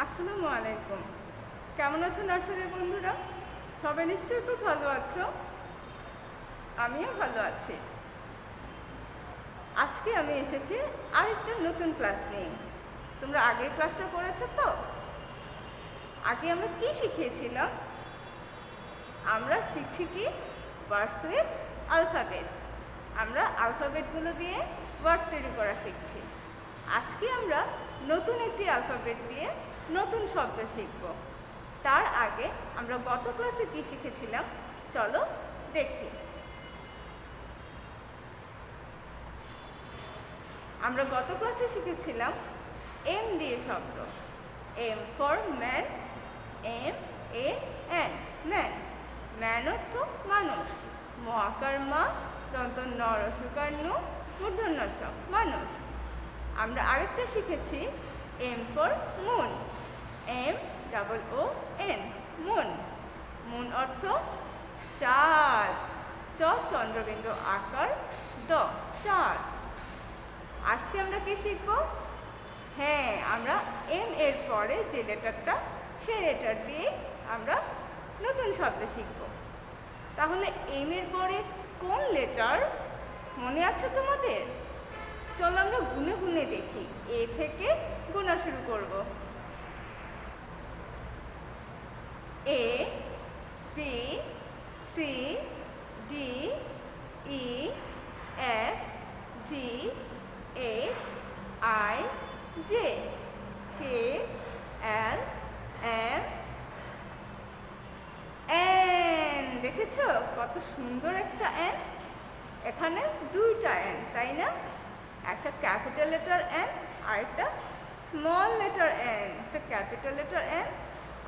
আসসালামু আলাইকুম। কেমন আছো নার্সারির বন্ধুরা? সবাই নিশ্চয়ই খুব ভালো আছো। আমিও ভালো আছি। আজকে আমি এসেছি আরেকটা নতুন ক্লাস নিয়ে। তোমরা আগের ক্লাসটা করেছো তো? আগে আমরা কি শিখিয়েছিলাম? আমরা শিখছি কি ওয়ার্ডস উইথ অ্যালফাবেট। আমরা অ্যালফাবেটগুলো দিয়ে ওয়ার্ড তৈরি করা শিখছি। আজকে আমরা নতুন একটি অ্যালফাবেট দিয়ে নতুন শব্দ শিখব। তার আগে আমরা গত ক্লাসে কি শিখেছিলাম চলো দেখি। আমরা গত ক্লাসে শিখেছিলাম এম দিয়ে শব্দ। M for man, M A N man. Man অর্থ মানুষ। ম আকার মা, দন্ত ন রসকার নু, মূর্ধন্য ষ মানুষ। আমরা আরেকটা শিখেছি M for moon. M double O N moon. Moon অর্থ চাঁদ। চ চন্দ্রবিন্দু আকার, দ চাঁদ। আজকে আমরা কি শিখব? হ্যাঁ, আমরা এম এর পরে যে লেটারটা সেই লেটার দিয়ে আমরা নতুন শব্দ শিখব। তাহলে এম এর পরে কোন লেটার মনে আছে তোমাদের? চলো আমরা গুনে গুনে দেখি। এ থেকে গোনা শুরু করব। A B C D E F G H I J K L M N. দেখেছো কত সুন্দর একটা এন? এখানে দুইটা এন, তাই না? একটা ক্যাপিটাল লেটার এন আর একটা স্মল লেটার এন। একটা ক্যাপিটাল লেটার এন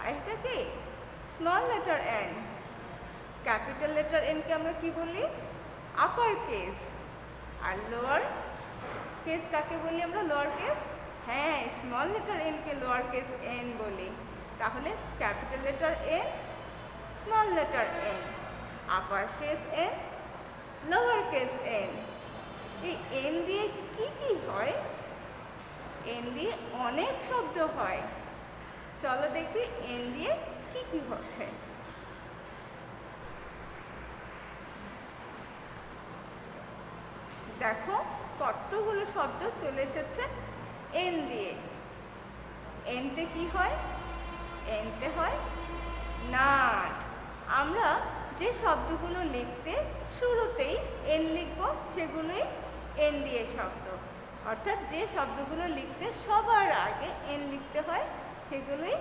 আর একটা কি small letter N. Capital letter এনকে আমরা কি বলি? Upper case. আর লোয়ার কেস কাকে বলি আমরা? Lower case. হ্যাঁ, স্মল লেটার এনকে লোয়ার কেস এন বলি। তাহলে capital letter N, small letter N, upper case N, lower case N. এই এন দিয়ে কি কি হয়? এন দিয়ে অনেক শব্দ হয়। চলো দেখি এন দিয়ে কি কি হচ্ছে। দেখো কতগুলো শব্দ চলে এসেছে এন দিয়ে। এনতে কি হয়? এনতে হয় নাট। আমরা যে শব্দগুলো লিখতে শুরুতেই এন লিখব সেগুলোই এন দিয়ে শব্দ। অর্থাৎ যে শব্দগুলো লিখতে সবার আগে এন লিখতে হয় সেগুলোই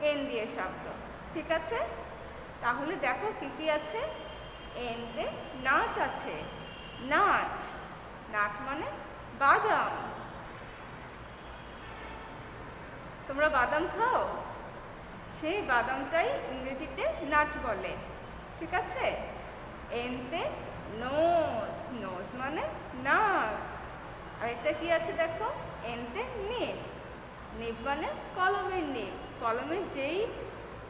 এন দিয়ে শব্দ। ঠিক আছে? তাহলে দেখো কি কি আছে। এনতে নাট আছে। নাট, নাট মানে বাদাম। তোমরা বাদাম খাও? সেই বাদামটাই ইংরেজিতে নাট বলে। ঠিক আছে? এনতে নোজ। নোজ মানে নাক। আরেকটা কি আছে দেখো, এনতে নিব। নিব মানে কলমের নিব। কলমের যেই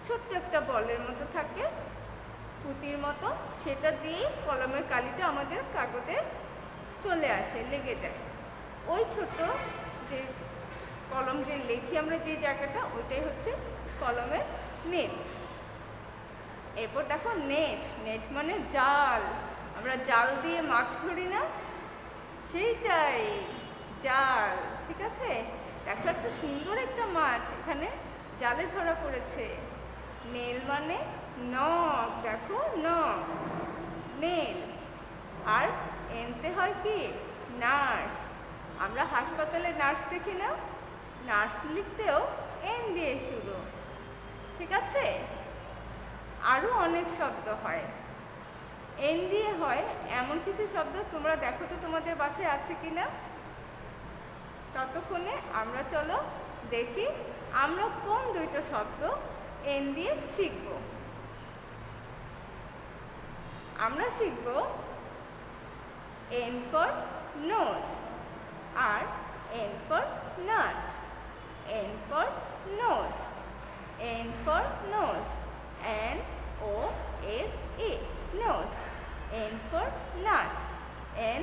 ছোট্ট একটা বলের মতো থাকে, পুঁতির মতো, সেটা দিয়ে কলমের কালিটা আমাদের কাগজে চলে আসে, লেগে যায়। ওই ছোট যে কলম যে লেখি আমরা যে জায়গাটা, ওইটাই হচ্ছে কলমের নেট। এরপর দেখো নেট। নেট মানে জাল। আমরা জাল দিয়ে মাছ ধরি না, সেইটাই জাল। ঠিক আছে? দেখো একটা সুন্দর একটা মাছ এখানে জালে ধরা পড়েছে। নেল মানে নখ। দেখো নখ, নেল। আর এনতে হয় কি নার্স। আমরা হাসপাতালে নার্স দেখি না? নার্স লিখতেও এন দিয়ে শুরু। ঠিক আছে? আরও অনেক শব্দ হয় এন দিয়ে হয়। এমন কিছু শব্দ তোমরা দেখো তো তোমাদের বাসায় আছে কিনা। ততক্ষণে আমরা চলো দেখি আমরা কোন দুইটা শব্দ এন দিয়ে শিখব। আমরা শিখব এন ফর নোজ আর N for nut. N for nose. N for nose, N O S E, nose. N for nut, N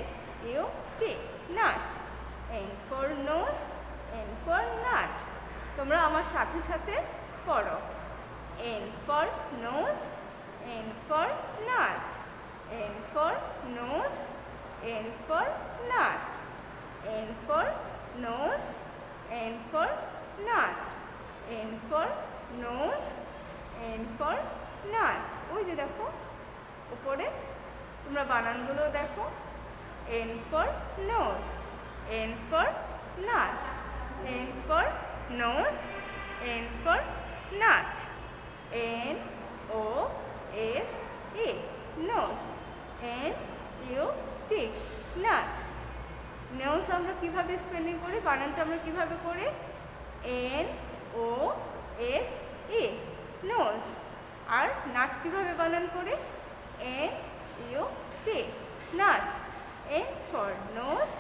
U T, nut. N for nose, N for nut. তোমরা আমার সাথে সাথে পড়ো। N for nose, N for nut, N for nose, N for nut, N for nose, N for nut, N for nose, N for nut. ওই যে দেখো উপরে, তোমরা বানানগুলো দেখো। N for nose, N for nut, N for nose, N for nut, N O S E nose, N U T nut. nose আমরা কিভাবে spelling করি, বানানটা আমরা কিভাবে করি? N O S E nose. আর নাট কিভাবে বানান করি? N U T nut. N for nose,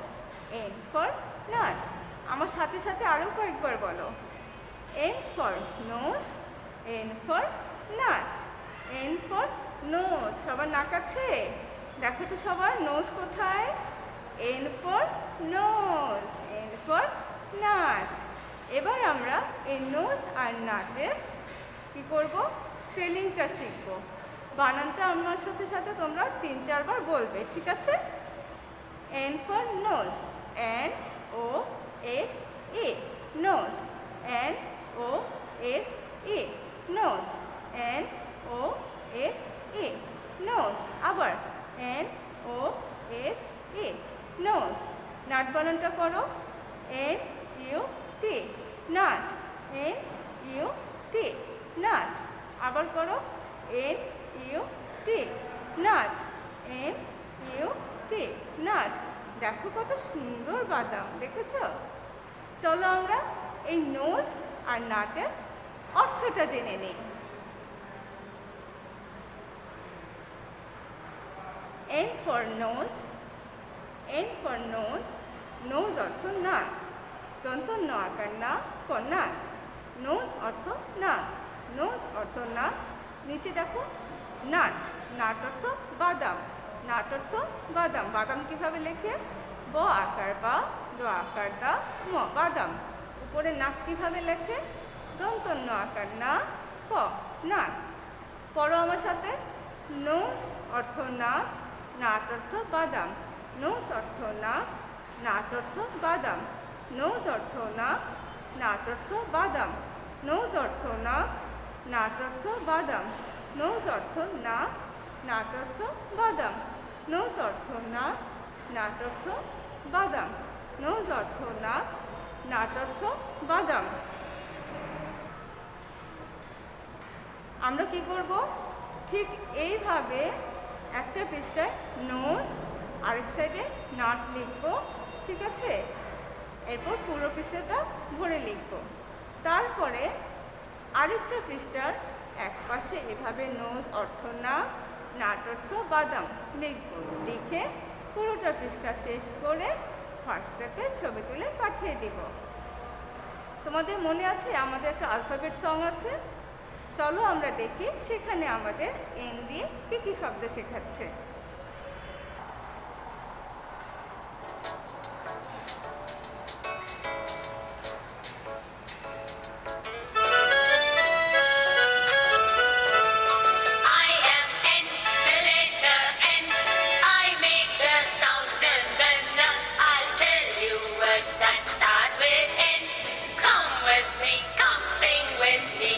N for nut. আমার সাথে সাথে আরো কয়েকবার বলো। N for nose, N for nut, N for nose. সবার নাক আছে? দেখো তো সবার নোজ কোথায়? N for nose, N for nut. এবার আমরা এই নোজ আর নাটের কি করব? স্পেলিংটা শিখব। বানানটা আমার সাথে সাথে তোমরা 3-4 বার বলবে, ঠিক আছে? N for nose, N O S E nose, N O S E nose, N O S E nose. আবার N O S E nose. Nut বানানটা করো। N U T nut, N U T nut. আবার করো N U T nut, N U T nut. দেখো কত সুন্দর বাদাম, দেখেছো? চলো আমরা এই নোজ আর নাটের অর্থটা জেনে নিই। N for nose, N for nose, nose অর্থ নাক, দন্ত ন আকার না, ক নাক। নোজ অর্থ নাক, নোজ অর্থ নাক। নিচে দেখো নাট, নাট অর্থ বাদাম, নাট অর্থ বাদাম। বাদাম কিভাবে লেখে? ব আকার বা, দ আকার দা, ম বাদাম। উপরে নাক কিভাবে লেখে? দন্ত ন আকার না, ক নাক। পড়ো আমার সাথে। নোজ অর্থ নাক, নাট অর্থ বাদাম, নোজ অর্থ নাক, নাট অর্থ বাদাম, নোজ অর্থ নাক, নাট অর্থ বাদাম, নোজ অর্থ নাক, নাট অর্থ বাদাম, নোজ অর্থ নাক, নাট অর্থ বাদাম, নোজ অর্থ নাক, নাট অর্থ বাদাম, নোজ অর্থ নাক, নাট অর্থ বাদাম। আমরা কি করব? ঠিক এইভাবে একটা পৃষ্ঠায় নোজ, আরেক সাইডে নাট লিখব, ঠিক আছে? এরপর পুরো পৃষ্ঠাটা ভরে লিখব। তারপরে আরেকটা পৃষ্ঠার এক পাশে এভাবে নোজ অর্থ নাক, নাট অর্থ বাদাম লিখব। লিখে পুরোটা পৃষ্ঠা শেষ করে হোয়াটসঅ্যাপে ছবি তুলে পাঠিয়ে দিব। তোমাদের মনে আছে আমাদের একটা আলফাবেট সং আছে? চলো আমরা দেখি সেখানে আমাদের এন দিয়ে কী কী শব্দ শেখাচ্ছে। That start with N. Come with me, come sing with me.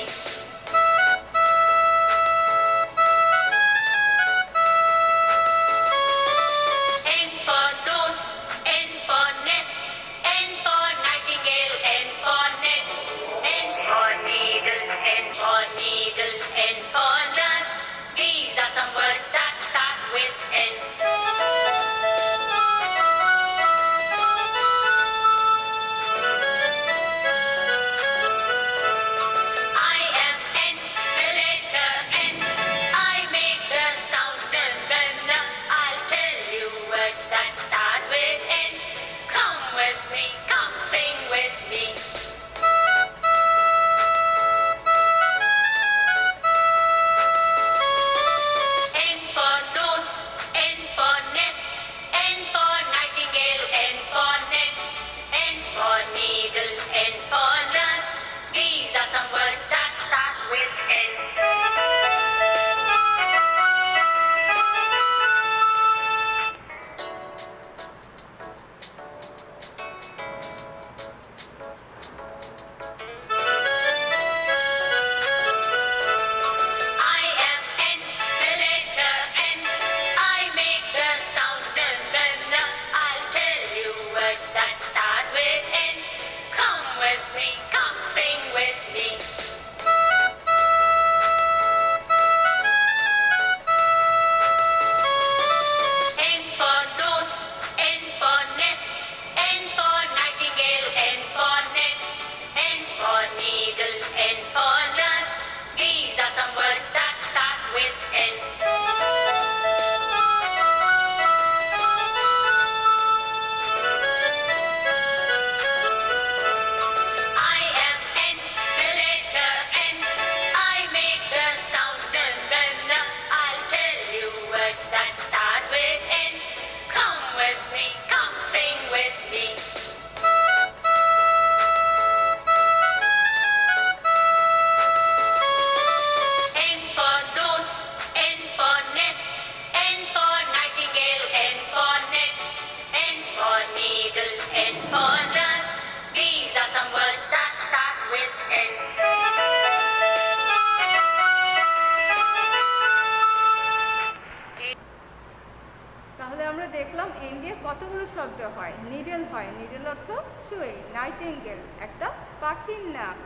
পাখির নাম।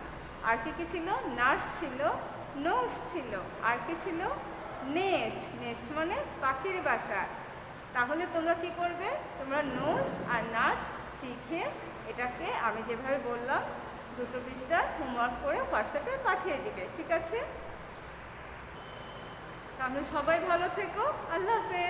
আর কি ছিল? নার্স ছিল, নোস ছিল, আর কি ছিল? নেস্ট। নেস্ট মানে পাখির বাসা। তাহলে তোমরা কি করবে? তোমরা নোস আর নাট শিখে এটাকে আমি যেভাবে বললাম 2 পৃষ্ঠা হোমওয়ার্ক করে হোয়াটসঅ্যাপে পাঠিয়ে দিবে, ঠিক আছে? তাহলে সবাই ভালো থেকো। আল্লাহ হাফেজ।